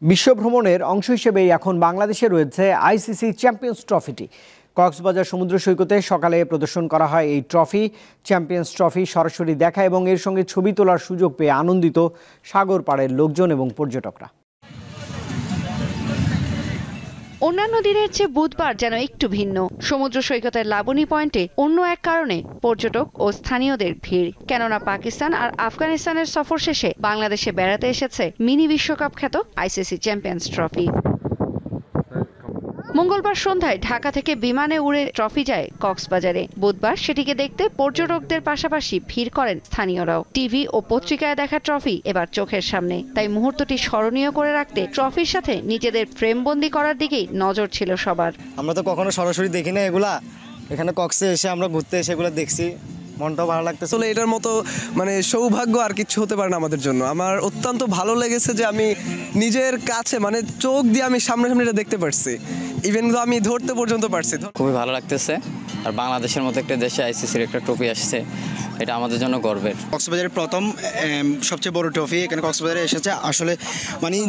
বিশ্ব ভ্রমণের অংশ হিসেবেই এখন বাংলাদেশে রয়েছে আইসিসি চ্যাম্পিয়ন্স ট্রফিটি। কক্সবাজার সমুদ্র সৈকতে সকালে প্রদর্শন করা হয় এই ট্রফি। চ্যাম্পিয়ন্স ট্রফি সরাসরি দেখা এবং এর সঙ্গে ছবি তোলার সুযোগ পেয়ে আনন্দিত সাগর পাড়ের লোকজন এবং পর্যটকরা। অন্যান্য দিনের চেয়ে বুধবার যেন একটু ভিন্ন। সমুদ্র সৈকতের লাবণী পয়েন্টে অন্য এক কারণে পর্যটক ও স্থানীয়দের ভিড়। কেননা পাকিস্তান আর আফগানিস্তানের সফর শেষে বাংলাদেশে বেড়াতে এসেছে মিনি বিশ্বকাপ খ্যাত আইসিসি চ্যাম্পিয়ন্স ট্রফি। মঙ্গলবার সন্ধ্যায় ঢাকা থেকে বিমানে উড়ে ট্রফি যায় কক্সবাজারে। বুধবার সেটিকে দেখতে পর্যটকদের পাশাপাশি ভিড় করেন স্থানীয়রাও। টিভি ও পত্রিকায় দেখা ট্রফি এবার চোখের সামনে, তাই মুহূর্তটি স্মরণীয় করে রাখতে ট্রফির সাথে নিজেদের ফ্রেমবন্দি করার দিকেই নজর ছিল সবার। আমরা তো কখনো সরাসরি দেখি না এগুলা, এখানে কক্সে এসে আমরা ঘুরতে এসে এগুলো দেখছি, মনটাও ভালো লাগতেছে। আসলে এটার মতো সৌভাগ্য আর কিছু হতে পারে না আমাদের জন্য। আমার অত্যন্ত ভালো লেগেছে যে আমি নিজের কাছে চোখ দিয়ে আমি সামনাসামনি এটা দেখতে পারছি, ইভেন আমি ধরতে পর্যন্ত পারছি। খুবই ভালো লাগতেছে। আর বাংলাদেশের মতো একটা দেশে আইসিসির একটা ট্রফি আসছে, এটা আমাদের জন্য গর্বের। কক্সবাজারের প্রথম সবচেয়ে বড় ট্রফি এখানে কক্সবাজারে এসেছে। আসলে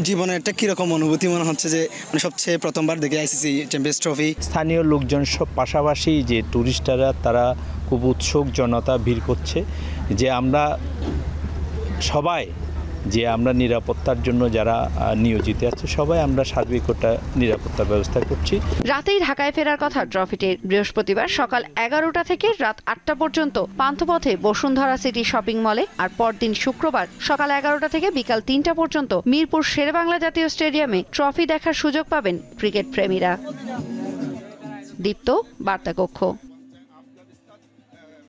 জীবনের একটা কীরকম অনুভূতি মনে হচ্ছে যে সবচেয়ে প্রথমবার দেখে আইসিসি চ্যাম্পিয়ন্স ট্রফি। স্থানীয় লোকজন সব পাশাপাশি যে টুরিস্টরা তারা খুব উৎসুক জনতা ভিড় করছে যে আমরা সবাই আমরা নিরাপত্তার জন্য যারা নিয়োজিত আছে সবাই আমরা সার্বিক নিরাপত্তার ব্যবস্থা করছি। রাতেই ঢাকায় ফেরার কথা ট্রফিটির। বৃহস্পতিবার সকাল 11টা থেকে রাত 8টা পর্যন্ত পান্থপথে বসুন্ধরা সিটি শপিং মলে, আর পরদিন শুক্রবার সকাল 11টা থেকে বিকাল 3টা পর্যন্ত মিরপুর শেরেবাংলা জাতীয় স্টেডিয়ামে ট্রফি দেখার সুযোগ পাবেন ক্রিকেট প্রেমীরা। দীপ্ত, বার্তা কক্ষ।